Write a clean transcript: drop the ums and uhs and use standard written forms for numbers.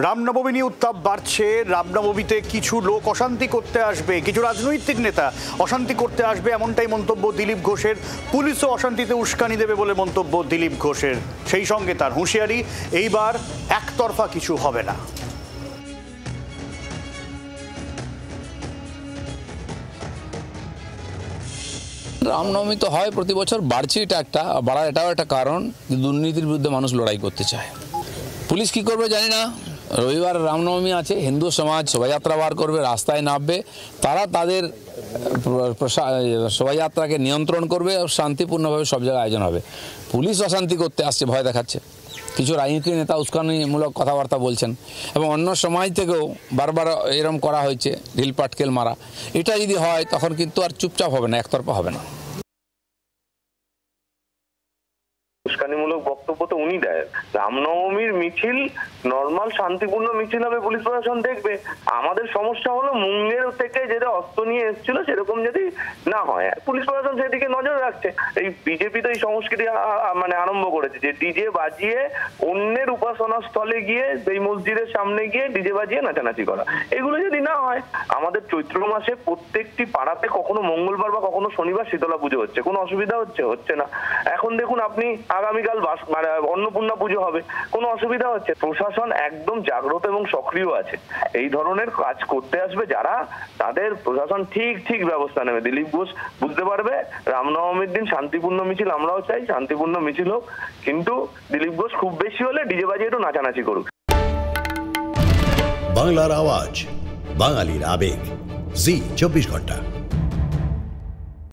রামনবমী নিয়ে উত্তাপ বাড়ছে। রামনবমীতে কিছু লোক অশান্তি করতে আসবে, কিছু রাজনৈতিক নেতা অশান্তি করতে আসবে, এমনটাই মন্তব্য দিলীপ ঘোষের। পুলিশও অশান্তিতে উস্কানি দেবে বলে মন্তব্য দিলীপ ঘোষের। সেই সঙ্গে তার হুঁশিয়ারি, এইবার একতরফা কিছু হবে না। রামনবমী তো হয় প্রতি বছর, বাড়ছে এটা একটা, বাড়ার এটাও একটা কারণ, দুর্নীতির বিরুদ্ধে মানুষ লড়াই করতে চায়। পুলিশ কি করবে জানি না। রবিবার রামনবমী আছে, হিন্দু সমাজ শোভাযাত্রা বার করবে, রাস্তায় নামবে, তারা তাদের শোভাযাত্রাকে নিয়ন্ত্রণ করবে, শান্তিপূর্ণভাবে সব জায়গায় আয়োজন হবে। পুলিশ অশান্তি করতে আসছে, ভয় দেখাচ্ছে। কিছু রাজনীতিক নেতা উস্কানিমূলক কথাবার্তা বলছেন এবং অন্য সমাজ থেকেও বারবার এরকম করা হয়েছে, ঢিল পাটকেল মারা। এটা যদি হয় তখন কিন্তু আর চুপচাপ হবে না, একতরফা হবে না। উস্কানিমূলক বক্তব্য তো উনি দেয়। রামনবমীর মিছিল নর্মাল শান্তিপূর্ণ মিছিল হবে, পুলিশ প্রশাসন দেখবে। আমাদের সমস্যা হলো মুঙ্গের থেকে যেটা অস্ত্র নিয়ে এসেছিল সেরকম যদি না হয়, পুলিশ প্রশাসন সেদিকে নজর রাখছে। এই বিজেপি তো এই সংস্কৃতি মানে আরম্ভ করেছে যে ডিজে বাজিয়ে অন্যের উপাসনা স্থলে গিয়ে, এই মসজিদের সামনে গিয়ে ডিজে বাজিয়ে নাচানাচি করা। এগুলো যদি না হয়, আমাদের চৈত্র মাসে প্রত্যেকটি পাড়াতে কখনো মঙ্গলবার বা কখনো শনিবার শীতলা পুজো হচ্ছে, কোনো অসুবিধা হচ্ছে না। এখন দেখুন আপনি আগামীকাল অন্নপূর্ণা পুজো হবে, কোনো অসুবিধা হচ্ছে? প্রশাসন একদম জাগ্রত এবং সক্রিয় আছে। এই ধরনের কাজ করতে আসবে যারা, তাদের প্রশাসন ঠিক ব্যবস্থা নেবে। দিলীপ ঘোষ বুঝতে পারবে রামনবমীর দিন শান্তিপূর্ণ মিছিল আমরাও চাই, শান্তিপূর্ণ মিছিল হোক, কিন্তু দিলীপ ঘোষ খুব বেশি হলে ডিজে বাজিয়ে একটু নাচানাচি করুক। বাংলার আওয়াজ, বাঙালির আবেগ, জি 24 ঘন্টা।